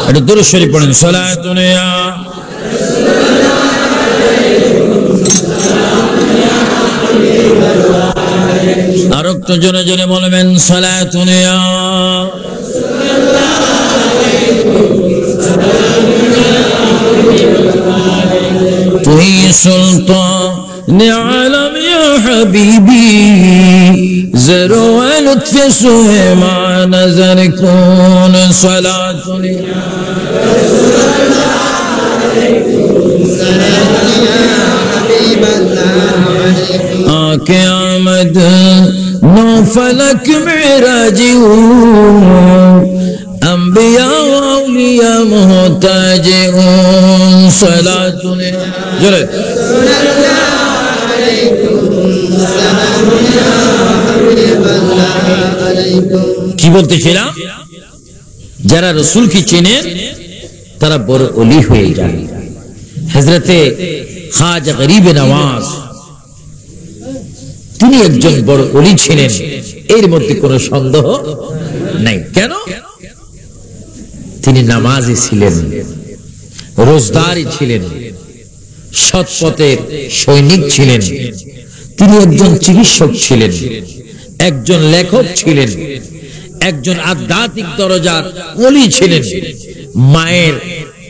এটা দুরূদ শরীফ পড়েন, সালাতুন ইয়া আর একটু জোরে জোরে বলবেন, সালাতুন ইয়া তুই সুলতান আলম ইয়া হাবিবি জরো লুৎফ সুহে মা নজর কুন সালাতুন ইয়া आके आमद नो फलक मेराजी अंबिया औलिया मोहताज सलातुन जोरे কি বলতেছিলাম, যারা রাসূল কি চেনেন তারা বড় ওলি হয়ে যান। হযরতে খাজা গরিব নওয়াজ তিনি একজন বড় ওলি ছিলেন, এর মধ্যে কোনো সন্দেহ নাই। কেন? তিনি নামাজি ছিলেন, রোজদারি ছিলেন, সৎ পথের সৈনিক ছিলেন, তিনি একজন চিকিৎসক ছিলেন, একজন লেখক ছিলেন, একজন আধ্যাত্মিক দরজার ওলি ছিলেন, মায়ের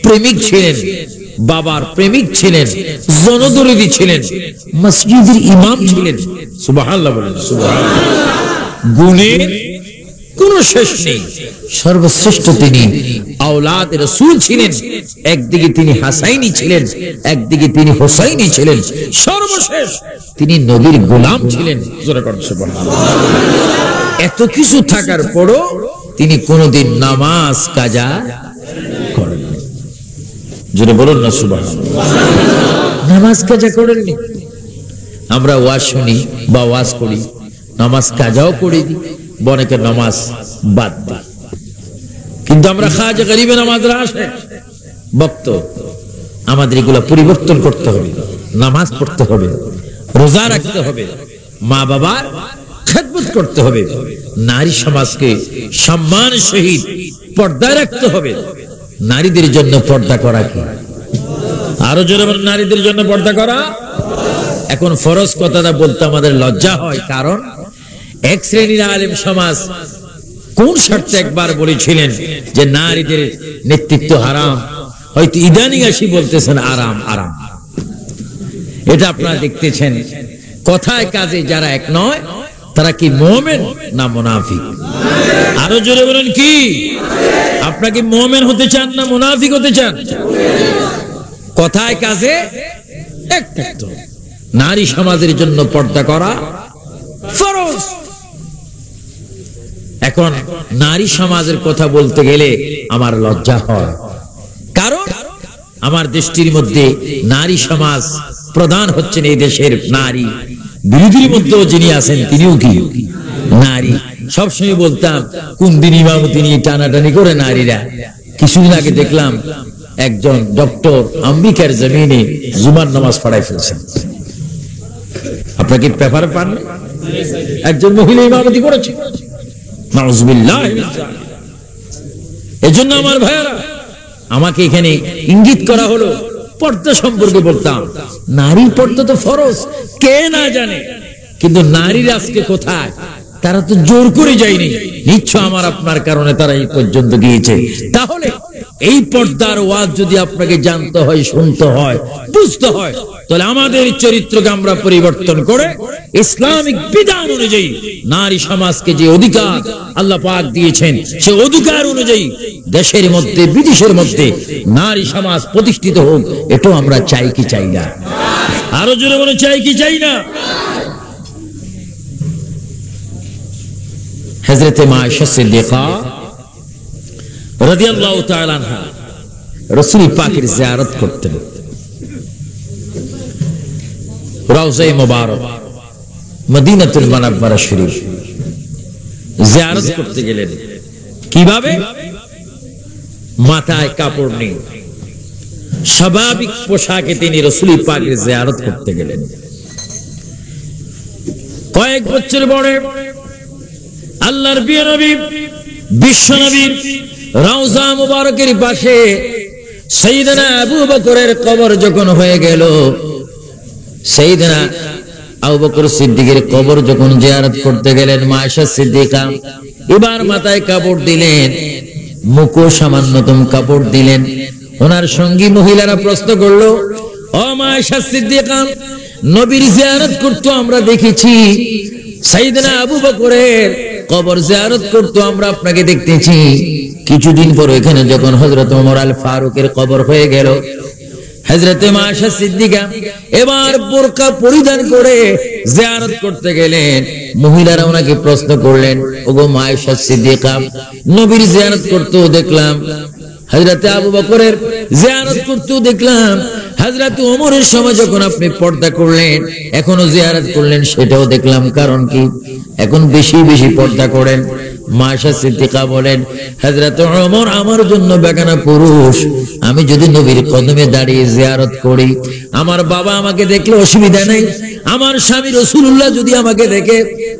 প্রেমিক ছিলেন, বাবার প্রেমিক ছিলেন, জনদরদি ছিলেন, মসজিদের ইমাম ছিলেন। সুবহানাল্লাহ বলেন, সুবহানাল্লাহ। গুণের কোন শেষ নেই, সর্বশ্রেষ্ঠ তিনি আওলাদ রাসূল ছিলেন। একদিকে তিনি হাসাইনি ছিলেন, একদিকে তিনি হোসাইনি ছিলেন, সর্বশেষ তিনি নবীর গোলাম ছিলেন। জোরে বলেন সুবহানাল্লাহ। এত কিছু থাকার পরও তিনি কোনদিন নামাজ কাজা করেন না। জোরে বলুন না সুবহানাল্লাহ। নামাজ কাজা করেননি। আমরা ওয়াজ শুনি বা ওয়াজ করি, নামাজ কাজাও করে দিই, অনেকে নামাজ বাদ দিই, কিন্তু আমরা খাজা গরিবে নামাজরা আসে ভক্ত, আমাদের এগুলো পরিবর্তন করতে হবে। নামাজ পড়তে হবে, রোজা রাখতে হবে, মা বাবার খেদমত করতে হবে, নারী সমাজকে সম্মান সহিত পর্দায় রাখতে হবে। নারীদের জন্য পর্দা করা কি? আরো জোরে বলেন, নারীদের জন্য পর্দা করা। এখন ফরজ কথাটা বলতে আমাদের লজ্জা হয়, কারণ এক শ্রেণীর আলেম সমাজ কোন শর্তে একবার বলেছিলেন যে নারীদের নেতৃত্ব হারাম, হয়তো ইদানিং আসি বলতেছেন আরাম আরাম। এটা আপনারা দেখতেছেন, কথায় কাজে যারা এক নয় তারা কি মুমিন না মুনাফিক? আরো জোরে বলেন কি? আপনারা কি মুমিন হতে চান না মুনাফিক হতে চান? কথায় কাজে এক থাকতে হবে। নারী সমাজের জন্য পর্দা করা ফরজ। এখন নারী সমাজের কথা বলতে গেলে আমার লজ্জা হয়, কারণ আমার দৃষ্টির মধ্যে নারী সমাজ প্রধান হচ্ছেন এই দেশের নারী। বিরোধীর মধ্যেও যিনি আছেন তিনিও কি নারী। সবসময় বলতাম কোন দিন ইমামতি নিয়ে টানাটানি করে নারীরা। কিছুদিন আগে দেখলাম একজন ডক্টর আম্বিকার জমিনে জুমার নামাজ পড়াই ফেলছেন। আপনাকে পেপারে পান, একজন মহিলা ইমামতি করেছে। নাউযুবিল্লাহ। এজন্য আমার ভাইয়েরা, আমাকে এখানে ইঙ্গিত করা হলো পর্দা সম্পর্কে বলতাম। নারীর পর্দা তো ফরজ, কে না জানে, কিন্তু নারীরা আজকে কোথায়? তারা তো জোর করে যায়নি, নিশ্চয় আমার আপনার কারণে তারা এই পর্যন্ত গিয়েছে। তাহলে এই পর্দার ওয়াজ যদি আপনাকে জানতে হয়, শুনতে হয়, বুঝতে হয়, তাহলে আমাদের চরিত্রকে আমরা পরিবর্তন করে ইসলামিক বিধান অনুযায়ী নারী সমাজকে যে অধিকার আল্লাহ পাক দিয়েছেন, সে অধিকার অনুযায়ী দেশের মধ্যে বিদেশের মধ্যে নারী সমাজ প্রতিষ্ঠিত হোক, এটাও আমরা চাই কি চাই না? আরো জোরে বলে চাই কি চাই না? হযরতে মা আয়েশা সিদ্দিকা রাদিয়াল্লাহু তাআলা আনহা রাসূল পাকের জিয়ারত করতেন। রওজায়ে মুবারক মদিনাতুল মুনাওয়ারা শরীফ জিয়ারত করতে গেলেন। কিভাবে? মাথায় কাপড় নেই, স্বাভাবিক পোশাকে তিনি রাসূল পাকের জিয়ারত করতে গেলেন। কয়েক বছর পরে আল্লাহর প্রিয় নবী বিশ্ব নবী রওজা মুবারকের পাশে সাইয়েদনা আবু বকরের কবর যখন হয়ে গেল, সাইয়েদনা আবু বকর সিদ্দিকের কবর যখন জিয়ারত করতে গেলেন, মা আয়েশা সিদ্দিকা এবার মাথায় কাপড় দিলেন, মুখও সামান্যতম কাপড় দিলেন। ওনার সঙ্গী মহিলারা প্রশ্ন করলো, ও মা আয়েশা সিদ্দিকা, নবীর জিয়ারত করতো আমরা দেখেছি, সাইয়েদনা আবু বকরের কবর জিয়ারত করতো আমরা আপনাকে দেখতেছি, কিছুদিন পর এখানে যখন হযরত ওমর আল ফারুকের কবর হয়ে গেল, হযরতে মা আয়েশা সিদ্দিকা এবার বোরকা পরিধান করে জিয়ারত করতে গেলেন। মহিলারা ওনাকে প্রশ্ন করলেন, ওগো মা আয়েশা সিদ্দিকা, নবীর জিয়ারত করতেও দেখলাম, হযরতে আবু বকরের জিয়ারত করতেও দেখলাম, হযরতে ওমরের সময় যখন আপনি পর্দা করলেন এখনো জিয়ারত করলেন সেটাও দেখলাম, কারণ কি এখন বেশি বেশি পর্দা করেন? মা আয়েশা সিদ্দিকা বলেন, হযরতে ওমর আমার জন্য বেগানা পুরুষ, আমি যদি নবীর কদমে দাঁড়িয়ে জিয়ারত করি, আমার বাবা আমাকে দেখলে অসুবিধা নাই, আমার স্বামী রাসূলুল্লাহ যদি আমাকে দেখে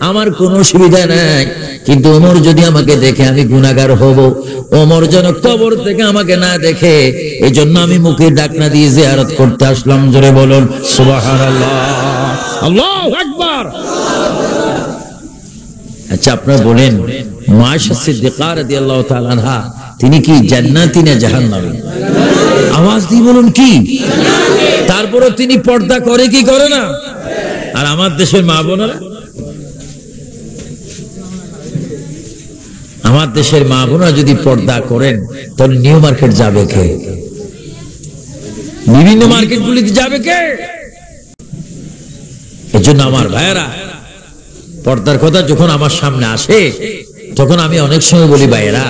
আমার কোনো অসুবিধা নাই, কিন্তু ওমর যদি আমাকে দেখে আমি গুনাহগার হব। ওমর যেন কবর থেকে আমাকে না দেখে, এই জন্য আমি মুখে ডাকনা দিয়ে জিয়ারত করতে আসলাম। জোরে বলুন সুবহানাল্লাহ, আল্লাহু আকবার। আচ্ছা আপনারা বলেন, মা আয়েশা সিদ্দিকা রাদিয়াল্লাহু তাআলা আনহা তিনি কি জান্নাতি না জাহান্নামী? আওয়াজ দিয়ে বলুন কি? তারপরও তিনি পর্দা করে কি করে না? আর আমার দেশের মা বোনেরা, আমার দেশের মা বোনেরা যদি পর্দা করেন তাহলে নিউ মার্কেট যাবে কে? বিভিন্ন মার্কেট গুলিতে যাবে কে? এজন্য আমার ভাইয়েরা, পর্দার কথা যখন আমার সামনে আসে তখন আমি অনেক সময় বলি, ভাইয়েরা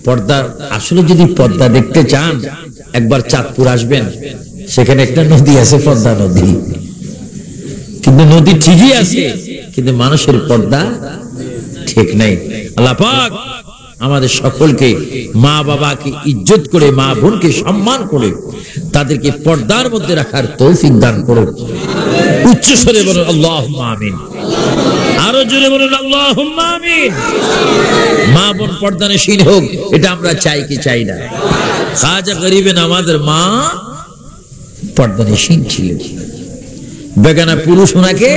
পর্দা আসলে যদি পর্দা দেখতে চান একবার চাঁদপুর আসবেন, সেখানে একটা নদী আছে, পদ্মা নদী, কিন্তু নদী ঠিকই আছে কিন্তু মানুষের পর্দা ঠিক নাই। আল্লাহ পাক আমাদের সকলকে মা বাবাকে ইজ্জত করে, মা বোনকে সম্মান করে তাদেরকে পর্দার মধ্যে রাখার তৌফিক দান করুন। উচ্চ স্বরে বলুন আল্লাহুম্মা আমিন, আরো জোরে বলুন আল্লাহুম্মা আমিন। মা বোন পর্দানশীল হোক, এটা আমরা চাই কি চাই না? খাজা গরিবে নামাজের মা পর্দানশীল ছিলেন, বেগানা পুরুষ ওনাকে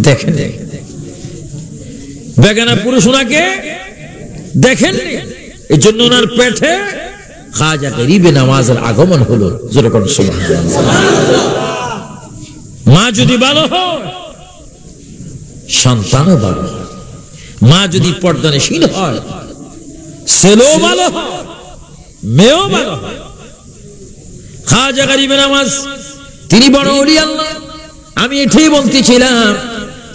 দেখেন, বেগানা পুরুষ ওনাকে দেখেন, এই জন্য ওনার পেটে খাজা গরিবে নামাজের আগমন হলো। যেরকম মা যদি ভালো হয় সন্তানও ভালো হয়, মা যদি পর্দানশীল হয় ছেলেও ভালো হয়, মেয়েও ভালো হয়। খাজা গরিবে নামাজ তিনি বড় ওলি আল্লাহ। আমি এটাই বলতেছিলাম,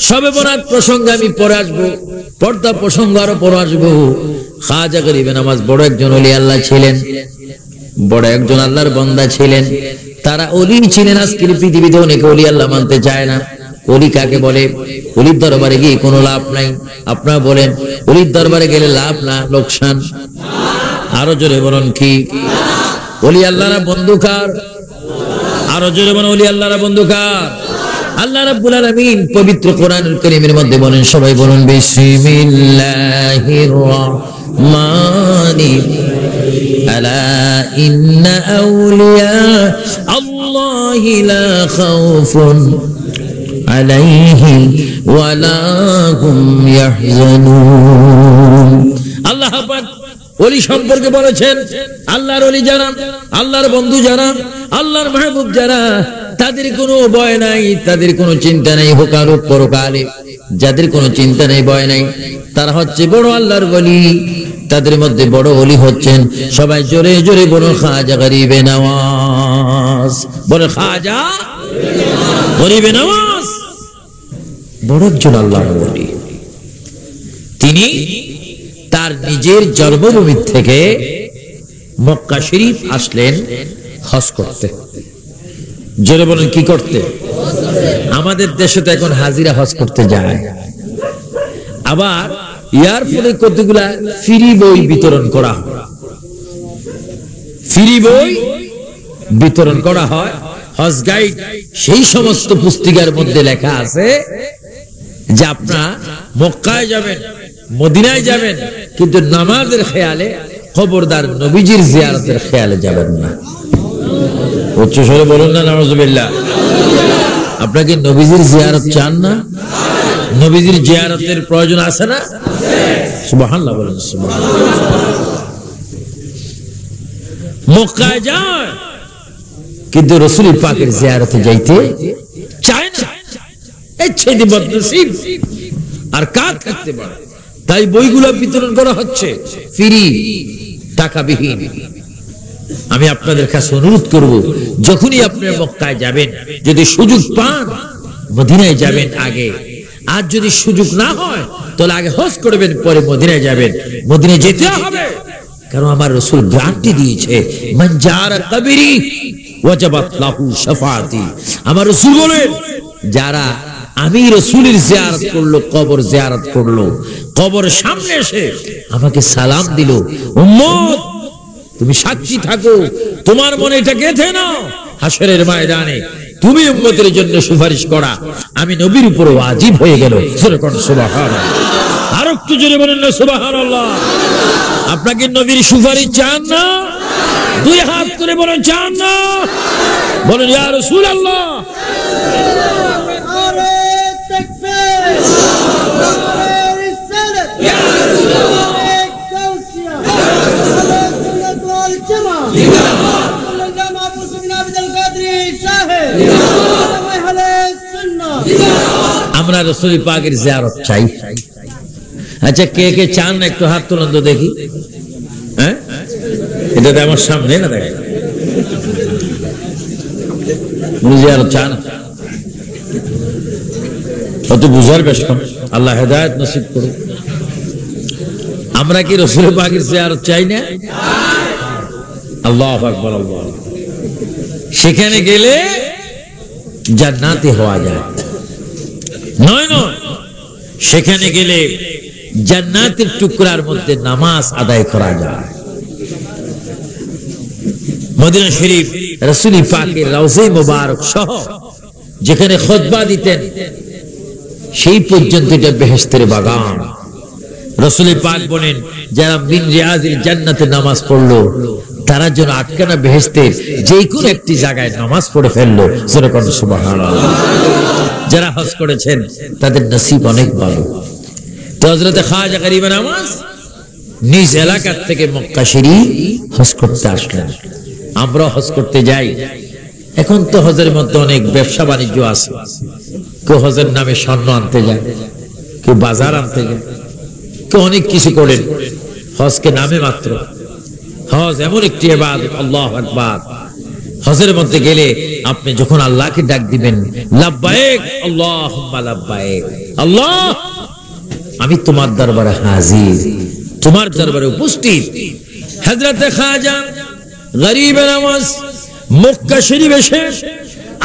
সবে বরাত প্রসঙ্গে আমি পরে আসবো, পর্দা প্রসঙ্গ আরো পরে আসবো। খাজা গরিবে নামাজ বড় একজন ওলি আল্লাহ ছিলেন, বড় একজন আল্লাহর বান্দা ছিলেন। তারা ওলি ছিলেন। আজকের পৃথিবীতে অনেকে ওলি আল্লাহ মানতে চায় না। ওলি কাকে বলে? ওলির দরবারে গিয়ে কোনো লাভ নাই। আপনারা বলেন, ওলির দরবারে গেলে লাভ না লোকসান? আরো জোরে বলুন কি? ওলি আল্লাহরা বন্ধু কার? আরো জোরে বলুন, ওলি আল্লাহরা বন্ধু কার? আল্লাহ রাব্বুল আলামিন পবিত্র কোরআনুল কারীমের মধ্যে বলেন, সবাই বলুন বিসমিল্লাহির রাহমানির রাহিম, আলা ইন্না আউলিয়া আল্লাহি লা খাউফুন আলাইহিম ওয়া লা হুম ইয়াহজানুন। আল্লাহ পাক ওলি সম্পর্কে বলেছেন, আল্লাহর ওলি যারা, আল্লাহর বন্ধু যারা, আল্লাহর মাহবুব যারা, তাদের কোনো ভয় নাই, তাদের কোনো চিন্তা নাই, হোকার পরকালে যাদের কোনো চিন্তা নেই, ভয় নাই, তারা হচ্ছে বড় আল্লাহর ওলি। তাদের মধ্যে বড় ওলি হচ্ছেন, সবাই জোরে জোরে বলুন, খাজা গরিবে নওয়াজ। বলে খাজা গরিবে নওয়াজ বড় একজন আল্লাহর ওলি। তিনি তার নিজের জন্মভূমি থেকে মক্কা শরীফ আসলেন হজ করতে। জোরে বলেন কি করতে? আমাদের দেশে তো এখন হাজিরা হজ করতে যায়। আবার ইয়ার ফলে কতগুলা ফ্রি বই বিতরণ করা হয়, ফ্রি বই বিতরণ করা হয়। হজ গাইড সেই সমস্ত পুস্তিকার মধ্যে লেখা আছে যে আপনারা মক্কায় যাবেন, মদিনায় যাবেন, কিন্তু নামাজের খেয়ালে খবরদার নবীজির জিয়ারতের খেয়ালে যাবেন না। উচ্চ স্বরে বলুন না নাউজুবিল্লাহ। আপনাকে নবীজির জিয়ারত চান না? নবীজির জিয়ারতের প্রয়োজন আছে না? সুবহানাল্লাহ বলেন সুবহানাল্লাহ। মক্কায় যায় কিন্তু রাসূল পাকের জিয়ারতে যাইতে চায় না। এই ছেলে বদনসিব আর কার থাকতে পারে? তাই বইগুলো বিতরণ করা হচ্ছে ফ্রি, টাকাবিহীন। আমি আপনাদের কাছে অনুরোধ করব, যখনই আপনি মক্কায় যাবেন, যদি সুযোগ পান মদিনায় যাবেন আগে, আর যদি সুযোগ না হয় তাহলে আগে হজ করবেন, পরে মদিনায় যাবেন। মদিনায় যেতে হবে, কারণ আমার রাসূল গ্যারান্টি দিয়েছে, মান জারা কবরি ওয়াজাবাত লাহু শাফাআতি। আমার রাসূল বলেন, যারা আমি রাসূলের জিয়ারত করলো, কবর জিয়ারত করলো, কবরের সামনে এসে আমাকে সালাম দিল, উম্মত তুমি সাক্ষী থাকো, তোমার মনে এটা গেঁথে নাও, হাশরের ময়দানে তুমি উম্মতের জন্য সুপারিশ করা আমি নবীর উপর ওয়াজিব হয়ে গেল। সুবহানাল্লাহ। আর একটু জোরে বলেন না সুবহানাল্লাহ। আপনাকে নবীর সুপারিশ চান না? দুই হাত তুলে বলেন চান না? বলেন ইয়া রাসূলুল্লাহ। আমরা রাসূল পাকের জিয়ারত চাই। আচ্ছা, কে কে চান না একটু হাত তুলুন তো দেখি। হ্যাঁ, এটা তো আমার সামনে না, দেখেন জিয়ারত চান। অত বুঝার বেশ কম। আল্লাহ হেদায়েত নসিব করুন। আমরা কি রাসূল পাকের জিয়ারত চাই না? আল্লাহু আকবার, আল্লাহ। সেখানে গেলে জান্নাতি হওয়া যায়। নয় নয়, সেখানে গেলে জান্নাতের টুকরার মধ্যে নামাজ আদায় করা যায়। মদিনা শরীফ রাসূল পাকের রওজা মুবারক সহ যেখানে খুতবা দিতেন, সেই পর্যন্ত এটা বেহেশতের বাগান। রাসূল পাক বলেন, যারা মিন রিয়াজিল জান্নাতে নামাজ পড়লো, তারা যেন আটকানা বেহেশতের যে কোনো একটি জায়গায় নামাজ পড়ে ফেললো। সুবহানাল্লাহ। যারা হজ করেছেন তাদের নসিব অনেক ভালো। তো হযরত খাজা গরিব নওয়াজ নিজ এলাকা থেকে মক্কা শরীফ হজ করতে আসলেন। আমরা হজ করতে যাই। এখন তো হজের মধ্যে অনেক ব্যবসা বাণিজ্য আছে। কেউ হজের নামে স্বর্ণ আনতে যায়, কেউ বাজার আনতে যায়, কেউ অনেক কিছু করেন হজকে নামে মাত্র। হজ এমন একটি ইবাদত, আল্লাহু আকবার। হজের মধ্যে গেলে আপনি যখন আল্লাহকে ডাক দিবেন, লাব্বাইক আল্লাহুম্মা লাব্বাইক, আল্লাহ আমি তোমার দরবারে হাজির, তোমার দরবারে উপস্থিত। হযরত খাজা গরিব নওয়াজ মক্কা শরীফ এসে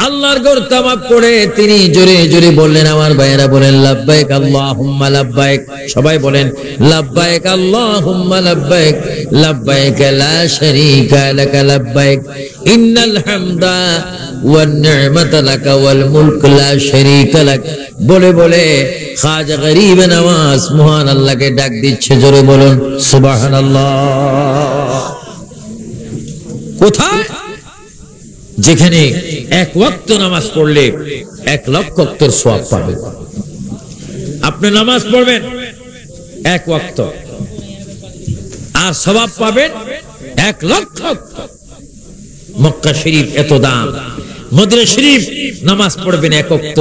আল্লাহর ঘর তাওয়াফ করে তিনি জোরে জোরে বললেন, আমার ভাইয়েরা বলেন লাব্বাইক আল্লাহুম্মা লাব্বাইক। সবাই বলেন লাব্বাইক আল্লাহুম্মা লাব্বাইক, লাব্বাইক লা শারীকা লাকা লাব্বাইক, ইন্নাল হামদা ওয়ান নি'মাতা লাকা ওয়াল মুলক লা শারীকা লাক। বলে বলে খাজা গরিব নওয়াজ মহান আল্লাহকে ডাক দিচ্ছে। জোরে বলুন সুবহানাল্লাহ। কোথায়? যেখানে এক ওয়াক্ত নামাজ পড়লে 1 লক্ষ ওয়াক্তের সওয়াব পাবেন। আপনি নামাজ পড়বেন 1 ওয়াক্ত, আর সওয়াব পাবেন 1 লক্ষ। মক্কা শরীফ এত দাম, মদিনা শরীফ নামাজ পড়বেন 1 ওয়াক্ত,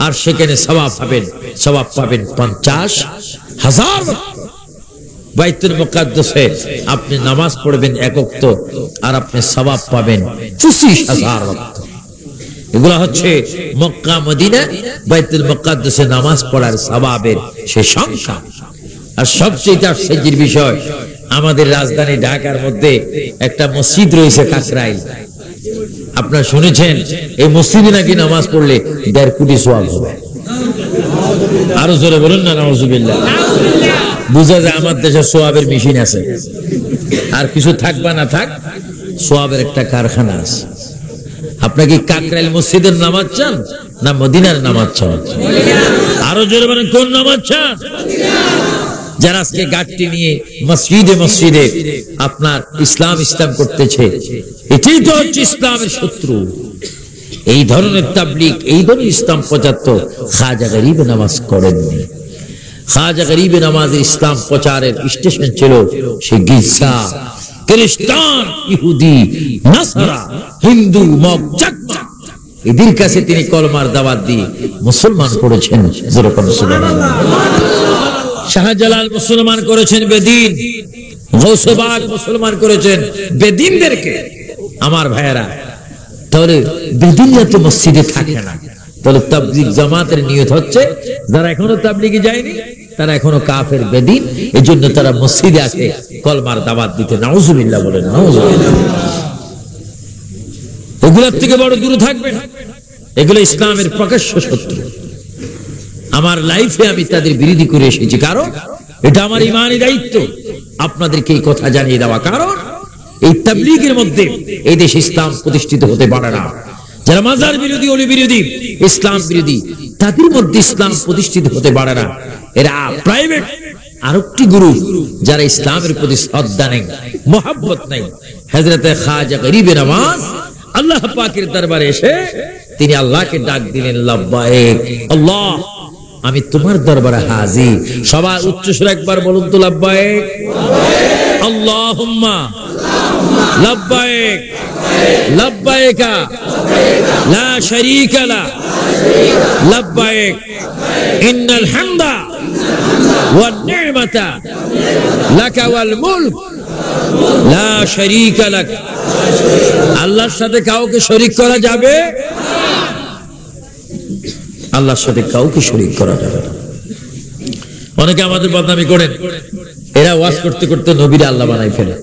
আর সেখানে সওয়াব পাবেন 50,000। বাইতুল মুকাদ্দাসে আপনি নামাজ পড়বেন 1 ওয়াক্ত, আর আপনি সওয়াব পাবেন 25,000 ওয়াক্ত। এগুলা হচ্ছে মক্কা মদিনা বাইতুল মুকাদ্দাসে নামাজ পড়ার সওয়াবের সেই সংখ্যা। আর সবচেয়ে আশ্চর্যের বিষয়, আমাদের রাজধানী ঢাকার মধ্যে একটা মসজিদ রয়েছে কাকরাইল। আপনারা শুনেছেন এই মসজিদে নাকি নামাজ পড়লে 1.5 কোটি সওয়াব হবে। আরো জোরে বলুন না নাউজুবিল্লাহ। বুঝা যায় আমার দেশে সওয়াবের মেশিন আছে, আর কিছু থাক বা না থাক সওয়াবের একটা কারখানা আছে। আপনারা কি কাকরাইল মসজিদের নামাজ চান না মদিনার নামাজ চান? আরো জোরে বলেন কোন নামাজ চান? যারা আজকে গাড়ি নিয়ে মসজিদে মসজিদে আপনার ইসলাম করতেছে, এটাই তো হচ্ছে ইসলামের শত্রু। এই ধরনের তাবলীগ, এই ধরনের ইসলাম প্রচার খাজা গরিব নামাজ করেননি। খাজা গরিব নামাজের ইসলাম প্রচারের স্টেশন ছিল সে গির্জা, খ্রিস্টান, ইহুদি, নাসারা, হিন্দু, মগজাকমা, এদের কাছে তিনি কলমার দাওয়াত দিয়ে মুসলমান করেছেন। যেরকম শাহজালাল মুসলমান করেছেন বেদিন, গৌসবাগ মুসলমান করেছেন বেদিনদেরকে। আমার ভাইয়েরা, তাহলে বেদিনরা তো মসজিদে থাকে না, তাহলে তাবলীগ জামাতের নিয়ত হচ্ছে যারা এখনো তাবলীগে যায়নি তারা এখনো কাফের, বেদিন, এজন্য তারা মসজিদে আসে কলমার দাওয়াত দিতে। নাউজুবিল্লাহ বলেন, নাউজুবিল্লাহ। এগুলোর থেকে বড় দূরে থাকবেন, এগুলো ইসলামের প্রকাশ্য শত্রু। আমার লাইফে আমি তাদের বিরোধী করে এসেছি, কারণ এটা আমার ইমানি দায়িত্ব আপনাদেরকে এই কথা জানিয়ে দেওয়া। কারণ এই তাবলীগের মধ্যে এই দেশে ইসলাম প্রতিষ্ঠিত হতে পারে না। যারা মাজার বিরোধী, ওলি বিরোধী, ইসলাম বিরোধী, তাদের মধ্যে ইসলাম প্রতিষ্ঠিত হতে পারে না। এরা প্রাইভেট আরেকটি গ্রুপ, যারা ইসলামের প্রতি শ্রদ্ধা নেই, মোহাব্বত নেই। হযরতে খাজা গরিব নওয়াজ আল্লাহ পাকের দরবারে এসে তিনি আল্লাহকে ডাক দিলেন, লাব্বাইক আল্লাহ, আমি তোমার দরবারে হাজির। সবাই উচ্চ সুরে একবার বলুন তো, লাব্বাইক আল্লাহুম্মা লাব্বাইক লাব্বাইকা লা শারীকা লা লাব্বাইক ইন্নাল হামদা ওয়ান নি'মাতা লাকা ওয়াল মুলক লা শারীকা লাক। আল্লাহর সাথে কাউকে শরীক করা যাবে? আল্লাহর সাথে কাউকে শরীক করা যাবে না। অনেকে আমাদের বদনামি করেন, এরা ওয়াজ করতে করতে নবীরা আল্লাহ বানাই ফেলে,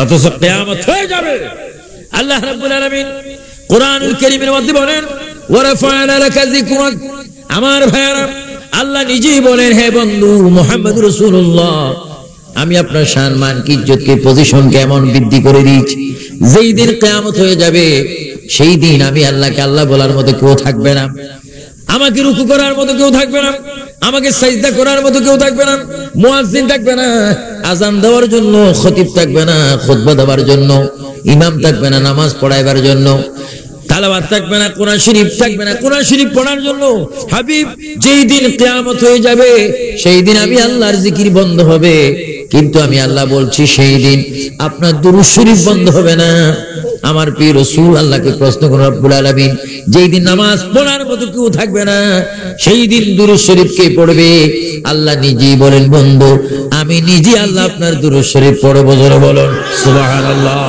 অথচ কিয়ামত হয়ে যাবে। আল্লাহ রাব্বুল আলামিন কোরআনুল কারীমের মধ্যে বলেন, ওয়া রাফা'না লাকা যিকরাক। আমার ভাইরা, আল্লাহ নিজেই বলেন, হে বন্ধু মুহাম্মদ রাসূলুল্লাহ, আমি আপনার সম্মান কি ইজ্জতকে পজিশনকে এমন বৃদ্ধি করে দিয়েছি, যেই দিন কিয়ামত হয়ে যাবে সেই দিন আমি আল্লাহকে আল্লাহ বলার মতো কেউ থাকবে না, আমাকে রুকু করার মতো কেউ থাকবে না, আমাকে সাজদা করার মতো কেউ থাকবে না, মুয়াজ্জিন থাকবে না আযান দেওয়ার জন্য, খতিব থাকবে না খুতবা দেওয়ার জন্য, ইমাম থাকবে না নামাজ পড়াইবার জন্য, তালাওয়াত থাকবে না, কোরআন শরীফ থাকবে না কোরআন শরীফ পড়ার জন্য। হাবিব, যেই দিন কিয়ামত হয়ে যাবে সেই দিন আমি আল্লাহর জিকির বন্ধ হবে, কিন্তু আমি আল্লাহ বলছি সেই দিন আপনার দুরূদ শরীফ বন্ধ হবে না। আমার প্রিয় রাসূল আল্লাহকে প্রশ্ন করেন, রব্বুল আলামিন, যেই দিন নামাজ পড়ার মতো কেউ থাকবে না সেই দিন দুরূদ শরীফ কে পড়বে? আল্লাহ নিজেই বলেন, বন্ধু আমি নিজে আল্লাহ আপনার দুরূদ শরীফ পড়ব। জোরে বলুন সুবহানাল্লাহ,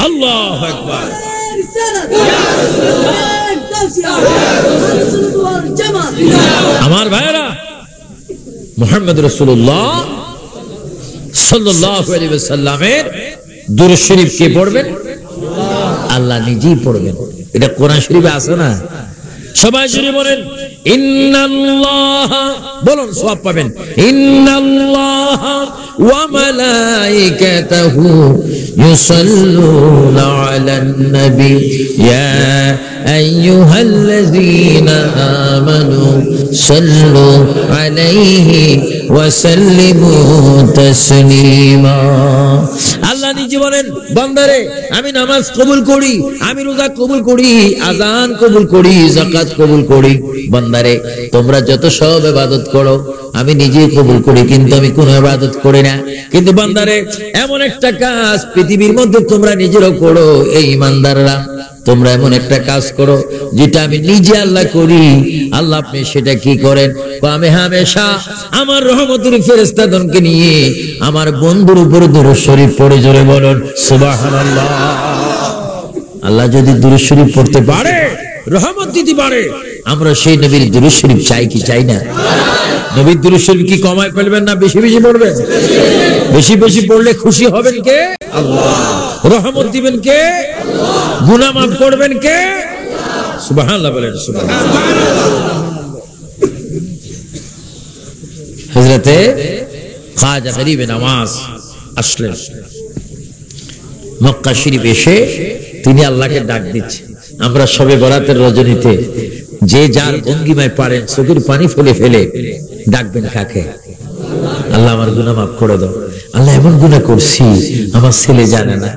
আল্লাহু আকবার। আমার ভাইরা, মুহাম্মদ রাসূলুল্লাহ সাল্লাল্লাহু আলাইহি ওয়াসাল্লামের দুরূদ শরীফ কে পড়বেন? আল্লাহ নিজেই পড়বেন। এটা কোরআন শরীফে আছে না? সবাই জুড়ে বলেন ইন্নাল্লাহ, বলুন সওয়াব পাবেন। ইন্নাল্লাহ ওয়া মালাইকাতাহু ইউসাল্লুনা আলান নবী ইয়া আইয়ুহাল্লাযীনা আমানু সাল্লু আলাইহি ওয়া সাল্লিমু তাসলিমা। আল্লাহ নিজে বলেন, বান্দারে আমি নামাজ কবুল করি, আমি রোজা কবুল করি, আযান কবুল করি, যাকাত কবুল করি। বান্দারে তোমরা যত সব ইবাদত করো আমি নিজেই কবুল করি, কিন্তু আমি কোনো ইবাদত করি না। কিন্তু বান্দারে এমন একটা কাজ পৃথিবীর মধ্যে তোমরা নিজেরাও করো, এই ঈমানদাররা তোমরা এমন একটা কাজ করো যেটা আমি নিজে আল্লাহ করি। আল্লাহ আপনি সেটা কি করেন? আমি হামেশা আমার রহমতের ফেরেশতাগণকে নিয়ে আমার বন্ধুর উপরে দুরূদ শরীফ পড়ে। জোরে বলুন সুবহানাল্লাহ। আল্লাহ যদি দুরূদ শরীফ পড়তে পারে, রহমত দিতে পারে, আমরা সেই নবীর দুরূদ শরীফ চাই কি চাই না? নবীর দুরূদ শরীফ কি কমায় ফেলবেন না বেশি বেশি পড়বেন? বেশি বেশি পড়লে খুশি হবেন কে? আল্লাহ। রহমত দিবেন কে? আল্লাহ। গুনাহ মাফ করবেন কে? আল্লাহ। সুবহানাল্লাহ বলেন সুবহানাল্লাহ। হযরতে খাজা গরিব নওয়াজ আসলেন মক্কা শরীফ এসে, তিনি আল্লাহকে ডাক দিচ্ছেন। আমরা সবে বরাতের রজনীতে যে যার ভঙ্গিমায় পারেন চোখের পানি ফেলে ফেলে ডাকবেন কাকে? আল্লাহ আমার গুনাহ মাফ করে দাও। আল্লাহ এমন গুনাহ করছি আমার ছেলে জানে না,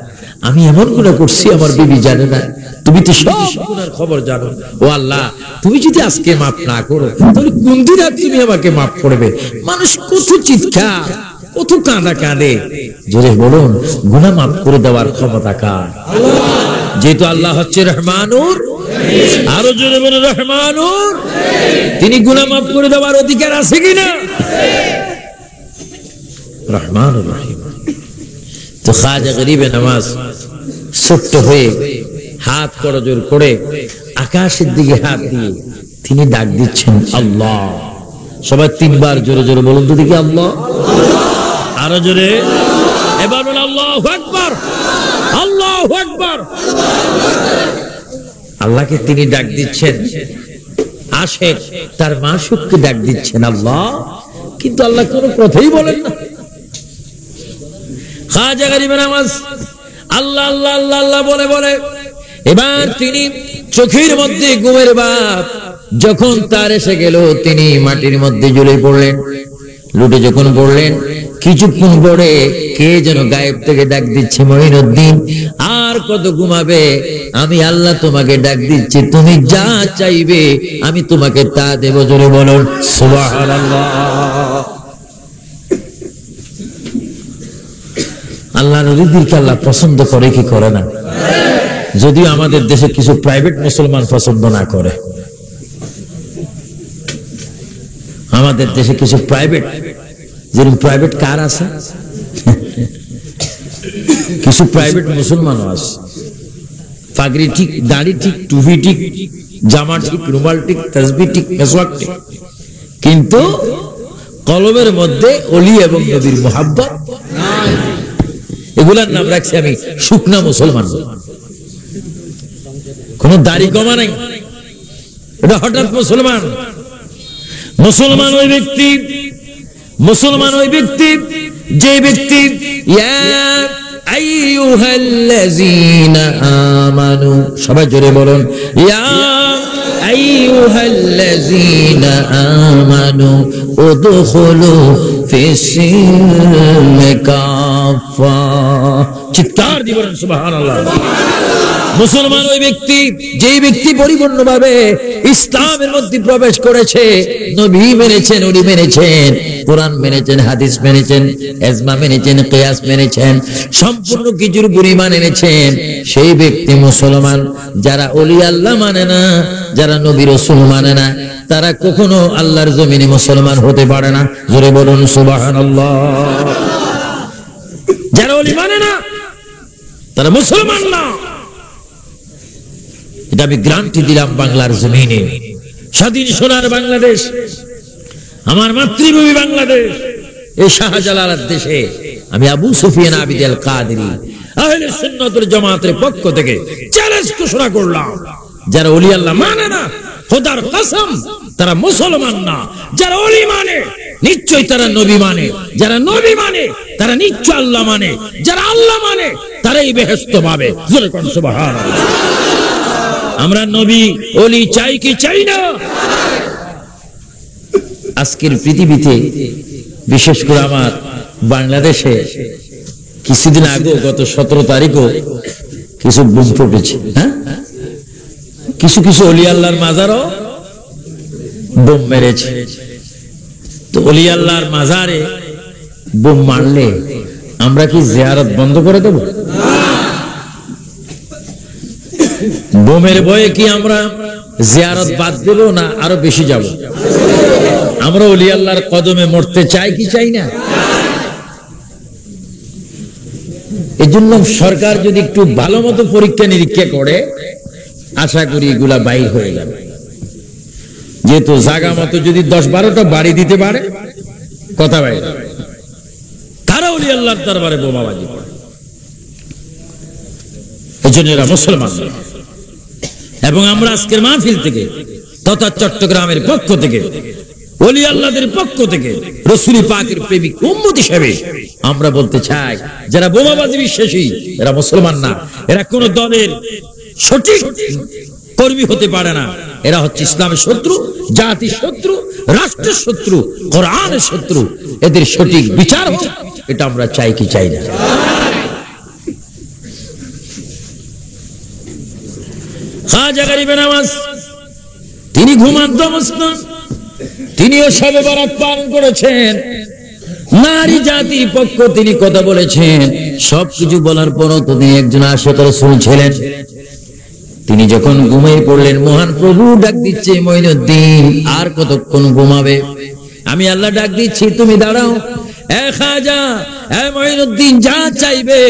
আমি এমন গুনাহ করছি আমার বিবি জানে না, তুমি তো সব গুনার খবর জানো। ও আল্লাহ, তুমি যদি আজকে মাফ না করো তাহলে কোন দিন আর তুমি আমাকে মাফ করবে? মানুষ কত চিৎকার, কত কাঁদা কাঁদে। জোরে বলুন, গুনাহ মাফ করে দেওয়ার ক্ষমতা কার? যেহেতু আল্লাহ হচ্ছে রহমানুর, আরো জোরে বলুন রহমানুর, তিনি গুনাহ মাফ করে দেওয়ার অধিকার আছে কিনা? রহমানুর রহিম। তো খাজা গরিবে নওয়াজ ছোট্ট হয়ে হাত করজোর করে আকাশের দিকে হাত দিয়ে তিনি ডাক দিচ্ছেন আল্লাহ। সবাই তিনবার জোরে জোরে বলুন তো দেখি আল্লাহ। আরো জোরে, এবার বলুন আল্লাহু আকবার, আল্লাহু আকবার। আল্লাহকে তিনি ডাক দিচ্ছেন, আশেক তার মাশুককে ডাক দিচ্ছেন আল্লাহ, কিন্তু আল্লাহ কোনো কথাই বলেন না। খাজা গরিবে নওয়াজ আল্লাহ আল্লাহ আল্লাহ আল্লাহ বলে বলে এবার তিনি চোখের মধ্যে ঘুমের ভাব যখন তার এসে গেল, তিনি মাটির মধ্যে ঝুলে পড়লেন। লুটে যখন পড়লেন, কিছুক্ষণ পরে কে যেন গায়েব থেকে ডাক দিচ্ছে, মঈনুদ্দিন আর কত ঘুমাবে? আমি আল্লাহ তোমাকে ডাক দিচ্ছি, তুমি যা চাইবে আমি তোমাকে তা দেব। জোরে বলুন সুবহানাল্লাহ। আল্লাহ নবীকে আল্লাহ পছন্দ করে কি করে না? যদিও আমাদের দেশে কিছু প্রাইভেট মুসলমান পছন্দ না করে। আমাদের দেশে কিছু প্রাইভেট, যেরকম প্রাইভেট কার আছে, কিছু প্রাইভেট মুসলমানও আছে। পাগড়ি ঠিক, দাড়ি ঠিক, টুপি ঠিক, জামা ঠিক, রুমাল ঠিক, তাসবিহ ঠিক, মেসওয়াক ঠিক, কিন্তু কলবের মধ্যে ওলি এবং নবীর মুহাব্বত নাই। এগুলার নাম রাখছি আমি শুকনা মুসলমান। কোন দাড়ি কমা নাই, এটা হঠাৎ মুসলমান। মুসলমান ওই ব্যক্তি, মুসলমান ওই ব্যক্তি যে ব্যক্তি ইয়া আইয়ুহাল্লাযীনা আমানু, সবাই জোরে বলুন ইয়া আইয়ুহাল্লাযীনা আমানু উদখুলু ফিস-সিলমি কাফা। চিৎকার দিয়ে বলুন সুবহানাল্লাহ। মুসলমান ওই ব্যক্তি যে ব্যক্তি পরিপূর্ণভাবে ইসলামের মধ্যে প্রবেশ করেছে, নবী মেনেছেন, ওলি মেনেছেন, কোরআন মেনেছেন, হাদিস মেনেছেন, ইজমা মেনেছেন, কিয়াস মেনেছেন, সম্পূর্ণ কিছুর পরিমাণ এনেছেন, সেই ব্যক্তি মুসলমান। যারা ওলি আল্লাহ মানে না, যারা নবী রাসূল মানে না, তারা কখনো আল্লাহর জমিনে মুসলমান হতে পারে না। জোরে বলুন সুবহানাল্লাহ। যারা ওলি মানে না তারা মুসলমান না, এটা আমি গ্যারান্টি দিলাম। বাংলার জমিনে, স্বাধীন সোনার বাংলাদেশ, আমার মাতৃভূমি বাংলাদেশ, এই শাহজালাল দেশে আমি আবু সুফিয়ান আবিদ আল কাদেরী আহলে সুন্নাত ওয়াল জামাতের পক্ষ থেকে চ্যালেঞ্জ ঘোষণা করলাম, যারা ওলি আল্লাহ মানে না, খোদার কসম তারা মুসলমান না। যারা ওলি মানে নিশ্চয়ই তারা নবী মানে, যারা নবী মানে তারা নিশ্চয় আল্লাহ মানে, যারা আল্লাহ মানে তারাই বেহেশত পাবে। জোরে কোন সুবহানাল্লাহ। আমরা নবী ওলি চাই কি চাই না? আজকের পৃথিবীতে, বিশেষ করে আমার বাংলাদেশে কিছুদিন আগে, গত 17 তারিখও কিছু বোম ফুটেছে। হ্যাঁ, কিছু কিছু ওলি আল্লাহর মাজারও বোম মেরেছে। তো ওলি আল্লাহর মাজারে বোম মারলে আমরা কি জিয়ারত বন্ধ করে দেব? বোমের ভয়ে কি আমরা জিয়ারত বাদ দেব না আরো বেশি যাব? আমরা ওলি আল্লাহর কদমে মরতে চাই কি চাই না? এজন্য সরকার যদি একটু ভালো মতো পরীক্ষা নিরীক্ষা করে, আশা করি এগুলা বাইর হয়ে যাবে। যেহেতু জায়গা মতো যদি 10-12টা বাড়ি দিতে পারে, কথা বাইরে, কারা ওলি আল্লাহর দরবারে বোমাবাজি করে? এজন্য এরা মুসলমান। এবং আমরা আজকের মাহফিল থেকে তথা চট্টগ্রামের পক্ষ থেকে, ওলি আল্লাহদের পক্ষ থেকে, রাসূল পাকের প্রেমিক উম্মত হিসেবে আমরা বলতে চাই, যারা বোমাবাজি বিশ্বাসী এরা মুসলমান না, এরা কোন দলের সঠিক কর্মী হতে পারে না। এরা হচ্ছে ইসলামের শত্রু, জাতির শত্রু, রাষ্ট্রের শত্রু, কোরআনের শত্রু। এদের সঠিক বিচার হোক, এটা আমরা চাই কি চাই না? খাজা গরিবে নওয়াজ তিনি ঘুমান্ত অবস্থান, তিনিও শবে বরাত পালন করেছেন। নারী জাতির পক্ষ তিনি কথা বলেছেন। সবকিছু বলার পরও তো তিনি একজন আশিক রাসূল ছিলেন। তিনি যখন ঘুমিয়ে পড়লেন, মহান প্রভু ডাক দিচ্ছে, মঈনুদ্দিন আর কতক্ষণ ঘুমাবে? আমি আল্লাহ ডাক দিচ্ছি, তুমি দাঁড়াও। এ খাজা, এ মঈনুদ্দিন, যা চাইবে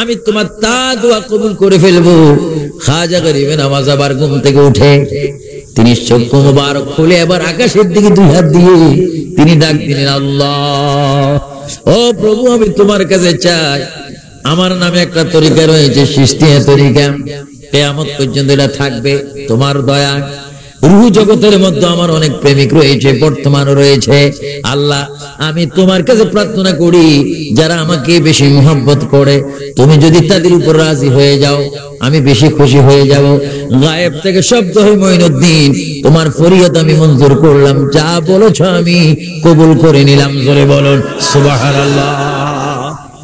আমি তোমার তা দোয়া কবুল করে ফেলবো। খাজা গরিবে নওয়াজ আবার ঘুম থেকে উঠে তিনি চক্ষু মুবারক খুলে এবার আকাশের দিকে দুই হাত দিয়ে তিনি ডাক দিলেন, আল্লাহ, ও প্রভু, আমি তোমার কাছে চাই, আমার নামে একটা তরিকা রয়েছে, চিশতিয়া তরিকা, কিয়ামত পর্যন্ত এটা থাকবে তোমার দয়া। রূহ জগতের মধ্যে আমার অনেক প্রেমিক রয়েছে, বর্তমানও রয়েছে। আল্লাহ, আমি তোমার কাছে প্রার্থনা করি, যারা আমাকে বেশি মুহাব্বত করে, তুমি যদি তাদের উপর রাজি হয়ে যাও, আমি বেশি খুশি হয়ে যাব। গায়েব থেকে শব্দ হয়, মঈনুদ্দিন, তোমার ফরিয়াদ আমি মঞ্জুর করলাম, যা বলেছো আমি কবুল করে নিলাম। জোরে বলুন সুবহানাল্লাহ।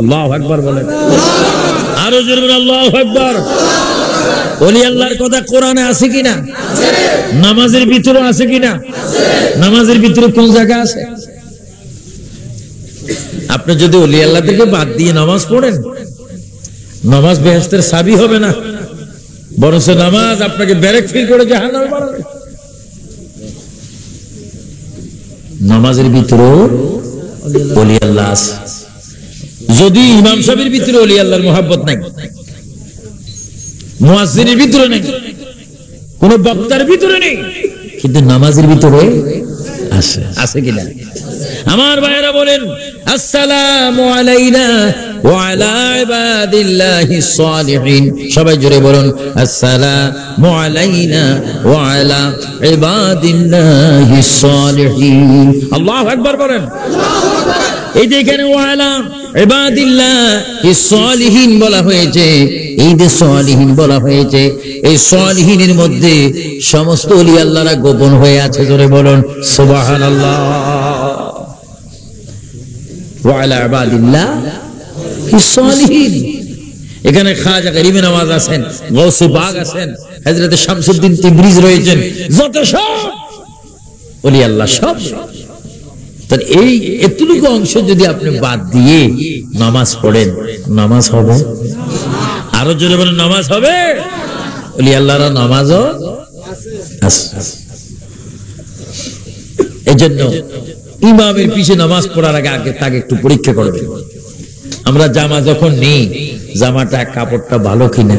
আল্লাহু আকবার বলেন, আরো জোরে বলুন আল্লাহু আকবার। ওলি আল্লাহর কথা কোরআনে আছে কিনা? নামাজের ভিতরে আছে কিনা? নামাজের ভিতরে কোন জায়গা আছে? আপনি যদি ওলি আল্লাহ থেকে বাদ দিয়ে নামাজ পড়েন, নামাজ বেহেশতের চাবি হবে না, বরং নামাজ আপনাকে ব্যারেক ফিল করে জাহান্নামে পাঠাবে। নামাজের ভিতরে ওলি আল্লাহ আছে। যদি ইমাম সাহেবের ভিতরে ওলি আল্লাহর মুহাব্বত নাই, মুয়াজ্জিনের ভিতরে নেই, কোন বক্তার ভিতরে নেই, কিন্তু নামাজের ভিতরে আছে। আছে কিনা? আমার ভাইয়েরা বলেন, আসসালামু আলাইনা ওয়া আলা ইবাদিল্লাহিস সালিহিন। সবাই জোরে বলুন, আসসালামু আলাইনা ওয়া আলা ইবাদিল্লাহিস সালিহিন। আল্লাহু আকবার বলেন। এই যে এখানে ওয়া আলা ইবাদিল্লাহিস সালিহিন বলা হয়েছে, এই যে সালিহিন বলা হয়েছে, এই সালিহিনের মধ্যে সমস্ত ওলি আল্লাহরা গোপন হয়ে আছে। জোরে বলুন সুবহানাল্লাহ। ওয়া আলা ইবাদিল্লাহিস সালিহিন। এখানে খাজা গরিবে নওয়াজ আছেন, গৌসে বাগ আছেন, হযরত শামসুদ্দিন তিবরিজ রয়েছেন, যত সব ওলি আল্লাহ সব। তার এই এতটুকু অংশ যদি আপনি বাদ দিয়ে নামাজ পড়েন, নামাজ হবে? আরো জোরে বলেন, নামাজ হবে? ওলি আল্লাহর নামাজও আছে। এজন্য ইমামের পিছে নামাজ পড়ার আগে তাকে একটু পরীক্ষা করবে। আমরা জামা যখন নেই, জামাটা কাপড়টা ভালো কিনা,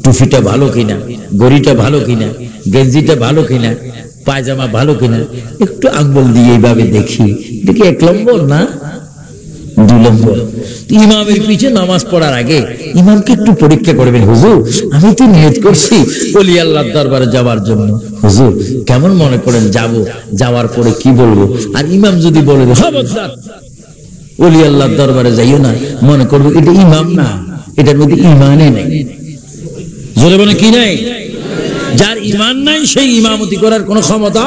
টুপিটা ভালো কিনা, গড়িটা ভালো কিনা, গেঞ্জিটা ভালো কিনা, পায়জামা ভালো কিনা, একটু আঙ্গুল দিয়ে এইভাবে দেখি, দেখি 1 নম্বর না 2 নম্বর। ইমামের পিছে নামাজ পড়ার আগে ইমামকে একটু পরীক্ষা করবেন, হুজুর আমি তো নিয়ত করছি ওলি আল্লাহর দরবারে যাওয়ার জন্য, হুজুর কেমন মনে করেন যাব, যাওয়ার পরে কি বলবো? আর ইমাম যদি বলে খবরদার ওলি আল্লাহর দরবারে যাইও না, মনে করবো এটা ইমাম না, এটার মধ্যে ইমানে নেই। জোরে বলে কি নাই? যার ইমান নাই সেই ইমামতি করার কোনো ক্ষমতা